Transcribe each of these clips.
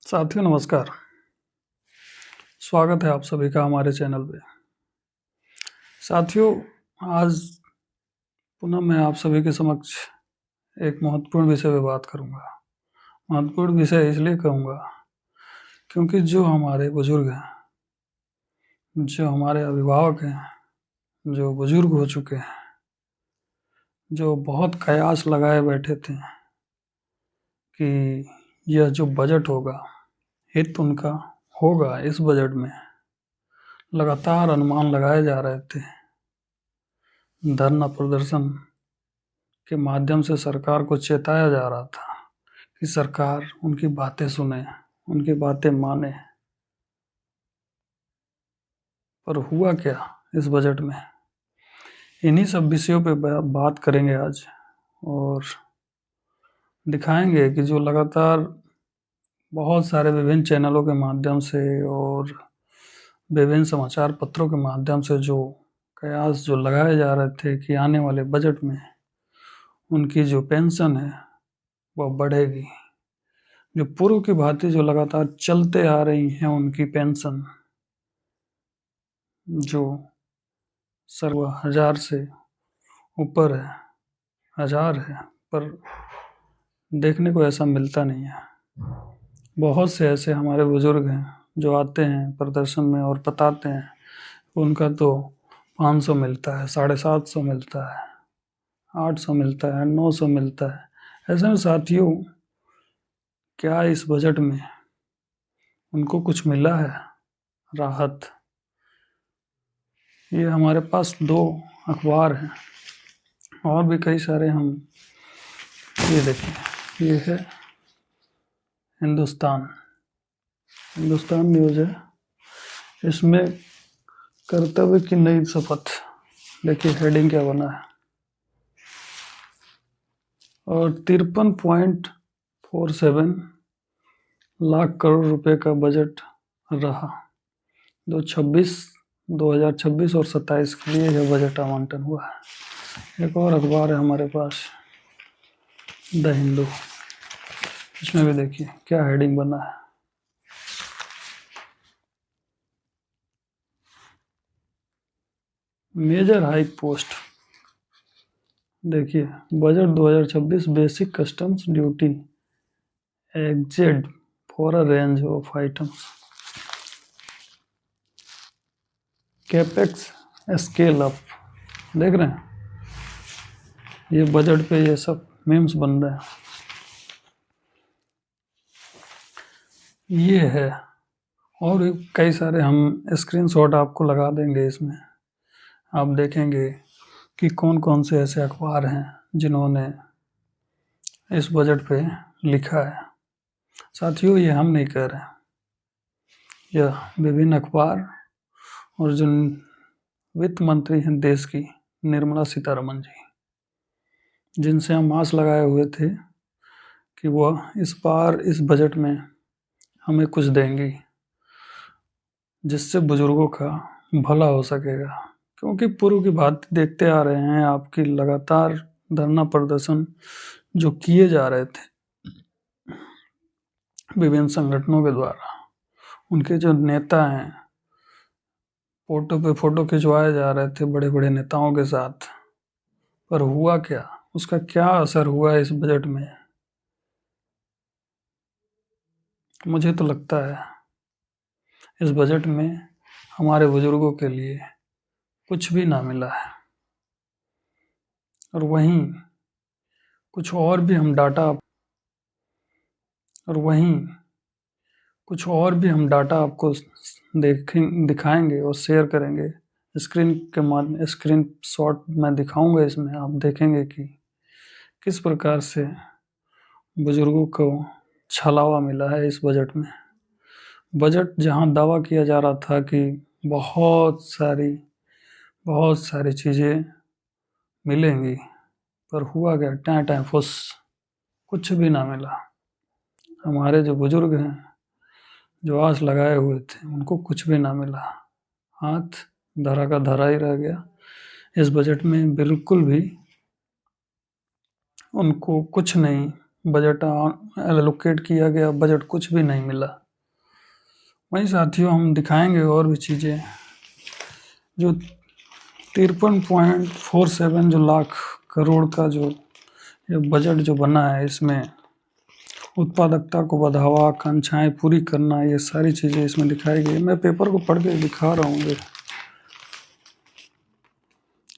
साथियों नमस्कार। स्वागत है आप सभी का हमारे चैनल पे। साथियों, आज पुनः मैं आप सभी के समक्ष एक महत्वपूर्ण विषय पे बात करूंगा। महत्वपूर्ण विषय इसलिए कहूंगा क्योंकि जो हमारे बुजुर्ग हैं, जो हमारे अभिभावक हैं, जो बुजुर्ग हो चुके हैं, जो बहुत कयास लगाए बैठे थे कि यह जो बजट होगा, हित उनका होगा, इस बजट में लगातार अनुमान लगाए जा रहे थे। धरना प्रदर्शन के माध्यम से सरकार को चेताया जा रहा था कि सरकार उनकी बातें सुने, उनकी बातें माने। पर हुआ क्या इस बजट में? इन्हीं सब विषयों पे बात करेंगे आज और दिखाएंगे कि जो लगातार बहुत सारे विभिन्न चैनलों के माध्यम से और विभिन्न समाचार पत्रों के माध्यम से जो कयास जो लगाए जा रहे थे कि आने वाले बजट में उनकी जो पेंशन है वह बढ़ेगी। जो पूर्व की भांति जो लगातार चलते आ रही हैं उनकी पेंशन, जो सर्व 1000 से ऊपर है, 1000 है, पर देखने को ऐसा मिलता नहीं है। बहुत से ऐसे हमारे बुजुर्ग हैं जो आते हैं प्रदर्शन में और बताते हैं उनका तो 500 मिलता है, 750 मिलता है, 800 मिलता है, 900 मिलता है। ऐसे में साथियों, क्या इस बजट में उनको कुछ मिला है राहत? ये हमारे पास 2 अखबार हैं और भी कई सारे हम ये देखें, ये है हिंदुस्तान न्यूज़ है। इसमें कर्तव्य की नई शपथ, देखिए हेडिंग क्या बना है। और 53.47 लाख करोड़ रुपए का बजट रहा 2026 और 27 के लिए यह बजट आवंटन हुआ है। एक और अखबार है हमारे पास, द हिंदू। इसमें भी देखिए क्या हेडिंग बना है। मेजर हाइक पोस्ट, देखिए budget 2026 basic customs duty axed for a range of items, capex scale up. देख रहे हैं ये बजट पे ये सब मीम्स बन रहे हैं। ये है और कई सारे हम स्क्रीनशॉट आपको लगा देंगे। इसमें आप देखेंगे कि कौन कौन से ऐसे अखबार हैं जिन्होंने इस बजट पे लिखा है। साथियों, ये हम नहीं कह रहे हैं, यह विभिन्न अखबार और जो वित्त मंत्री हैं देश की, निर्मला सीतारमण जी, जिनसे हम आस लगाए हुए थे कि वह इस बार इस बजट में हमें कुछ देंगी जिससे बुजुर्गों का भला हो सकेगा। क्योंकि पूर्व की बात देखते आ रहे हैं, आपकी लगातार धरना प्रदर्शन जो किए जा रहे थे विभिन्न संगठनों के द्वारा, उनके जो नेता हैं फोटो पे फोटो खिंचवाए जा रहे थे बड़े बड़े नेताओं के साथ। पर हुआ क्या, उसका क्या असर हुआ इस बजट में? मुझे तो लगता है इस बजट में हमारे बुजुर्गों के लिए कुछ भी ना मिला है। और वहीं कुछ और भी हम डाटा आपको दिखाएंगे और शेयर करेंगे। स्क्रीन शॉट मैं दिखाऊंगा, इसमें आप देखेंगे कि किस प्रकार से बुजुर्गों को छलावा मिला है इस बजट में। बजट जहां दावा किया जा रहा था कि बहुत सारी चीज़ें मिलेंगी, पर हुआ क्या? टाँ फुस, कुछ भी ना मिला। हमारे जो बुजुर्ग हैं जो आस लगाए हुए थे उनको कुछ भी ना मिला, हाथ धरा का धरा ही रह गया। इस बजट में बिल्कुल भी उनको कुछ नहीं बजट एलोकेट किया गया, बजट कुछ भी नहीं मिला। वहीं साथियों हम दिखाएंगे और भी चीज़ें, जो 53.47 जो लाख करोड़ का जो ये बजट जो बना है, इसमें उत्पादकता को बढ़ावा, आकांक्षाएं पूरी करना, ये सारी चीज़ें इसमें दिखाई गई। मैं पेपर को पढ़ के दिखा रहा हूँ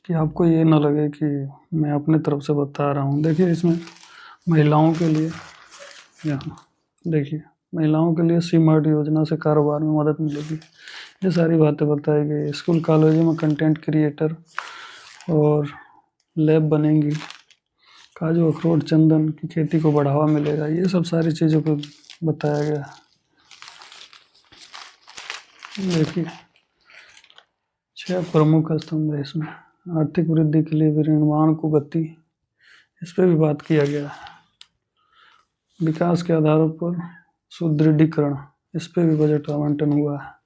कि आपको ये ना लगे कि मैं अपने तरफ से बता रहा हूँ। देखिए इसमें महिलाओं के लिए, यहाँ देखिए महिलाओं के लिए सीमार्ट योजना से कारोबार में मदद मिलेगी, ये सारी बातें बताई गई। स्कूल कॉलेजों में कंटेंट क्रिएटर और लैब बनेंगी, काजू अखरोट चंदन की खेती को बढ़ावा मिलेगा, ये सब सारी चीज़ों को बताया गया। देखिए 6 प्रमुख स्तंभ है इसमें। आर्थिक वृद्धि के लिए विनिर्माण को गति, इस पर भी बात किया गया है। विकास के आधारों पर सुदृढ़ीकरण, इस पर भी बजट आवंटन हुआ है।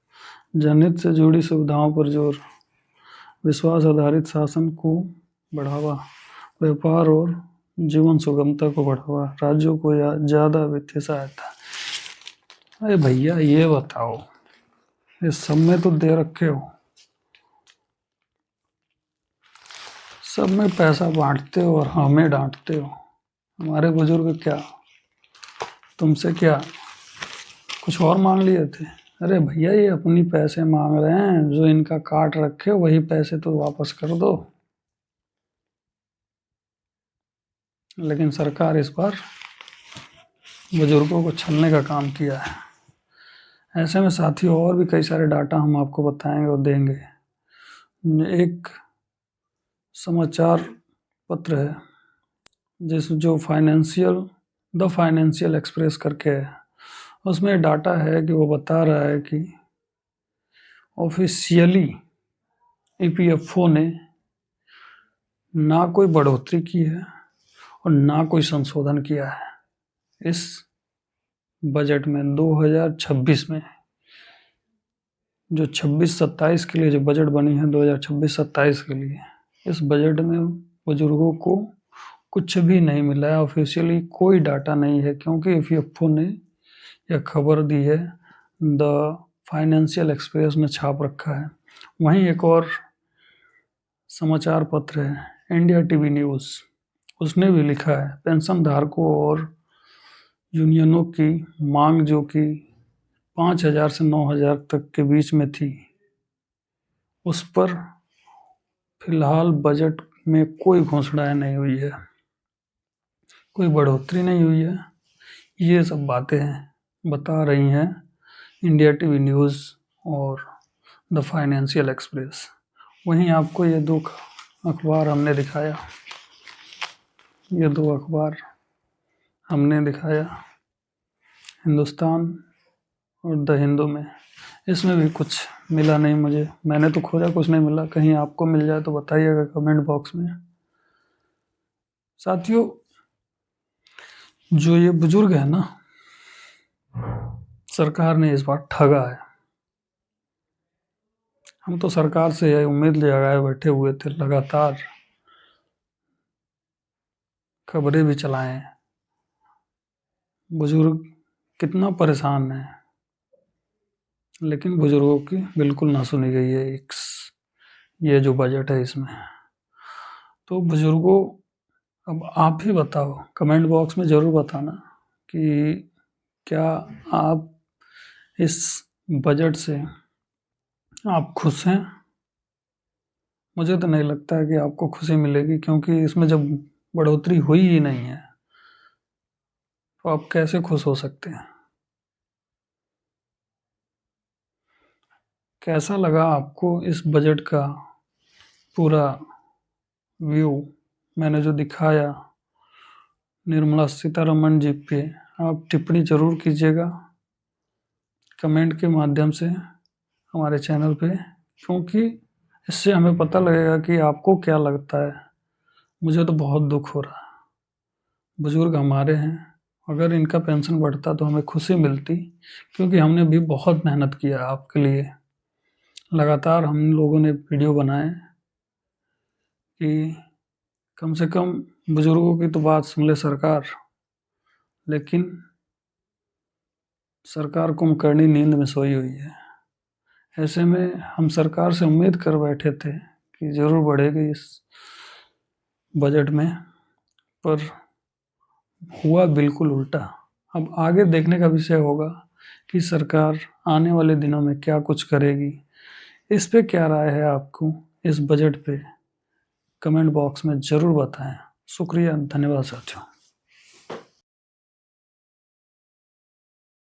जनहित से जुड़ी सुविधाओं पर जोर, विश्वास आधारित शासन को बढ़ावा, व्यापार और जीवन सुगमता को बढ़ावा, राज्यों को ज़्यादा वित्तीय सहायता। अरे भैया ये बताओ, इस सब में तो दे रखे हो, सब में पैसा बांटते हो और हमें डांटते हो। हमारे बुजुर्ग क्या तुमसे क्या कुछ और मांग लिए थे? अरे भैया ये अपनी पैसे मांग रहे हैं, जो इनका काट रखे वही पैसे तो वापस कर दो। लेकिन सरकार इस बार बुजुर्गों को छलने का काम किया है। ऐसे में साथियों और भी कई सारे डाटा हम आपको बताएंगे और देंगे। एक समाचार पत्र है जो द फाइनेंशियल एक्सप्रेस करके है, उसमें डाटा है कि वो बता रहा है कि ऑफिशियली ईपीएफओ ने ना कोई बढ़ोतरी की है और ना कोई संशोधन किया है इस बजट में। 2026 में जो 26-27 के लिए जो बजट बनी है, 2026-27 के लिए, इस बजट में बुजुर्गों को कुछ भी नहीं मिला है। ऑफिशियली कोई डाटा नहीं है, क्योंकि ईपीएफओ ने यह खबर दी है, द फाइनेंशियल एक्सप्रेस ने छाप रखा है। वहीं एक और समाचार पत्र है इंडिया टीवी न्यूज़, उसने भी लिखा है पेंशन धारकों और यूनियनों की मांग जो कि 5,000 से 9,000 तक के बीच में थी, उस पर फिलहाल बजट में कोई घोषणा नहीं हुई है, कोई बढ़ोतरी नहीं हुई है। ये सब बातें बता रही हैं इंडिया टीवी न्यूज़ और द फाइनेंशियल एक्सप्रेस। वहीं आपको ये दो अखबार हमने दिखाया, ये दो अखबार हमने दिखाया, हिंदुस्तान और द हिंदू में। इसमें भी कुछ मिला नहीं मुझे, मैंने तो खोजा कुछ नहीं मिला। कहीं आपको मिल जाए तो बताइएगा कमेंट बॉक्स में। साथियों जो ये बुजुर्ग है ना, सरकार ने इस बार ठगा है। हम तो सरकार से यह उम्मीद लगाए बैठे हुए थे, लगातार खबरें भी चलाएं, बुजुर्ग कितना परेशान है, लेकिन बुजुर्गों की बिल्कुल ना सुनी गई है ये जो बजट है इसमें। तो बुजुर्गों, अब आप ही बताओ, कमेंट बॉक्स में ज़रूर बताना कि क्या आप इस बजट से आप खुश हैं। मुझे तो नहीं लगता है कि आपको खुशी मिलेगी, क्योंकि इसमें जब बढ़ोतरी हुई ही नहीं है तो आप कैसे खुश हो सकते हैं। कैसा लगा आपको इस बजट का पूरा व्यू मैंने जो दिखाया निर्मला सीतारमण जी पे? आप टिप्पणी ज़रूर कीजिएगा कमेंट के माध्यम से हमारे चैनल पे, क्योंकि इससे हमें पता लगेगा कि आपको क्या लगता है। मुझे तो बहुत दुख हो रहा है, बुजुर्ग हमारे हैं, अगर इनका पेंशन बढ़ता तो हमें खुशी मिलती, क्योंकि हमने भी बहुत मेहनत किया आपके लिए। लगातार हम लोगों ने वीडियो बनाए कि कम से कम बुजुर्गों की तो बात सुन ले सरकार। लेकिन सरकार कुंभकर्णी नींद में सोई हुई है। ऐसे में हम सरकार से उम्मीद कर बैठे थे कि ज़रूर बढ़ेगी इस बजट में, पर हुआ बिल्कुल उल्टा। अब आगे देखने का विषय होगा कि सरकार आने वाले दिनों में क्या कुछ करेगी। इस पे क्या राय है आपको, इस बजट पे कमेंट बॉक्स में ज़रूर बताएं। शुक्रिया, धन्यवाद साथियों।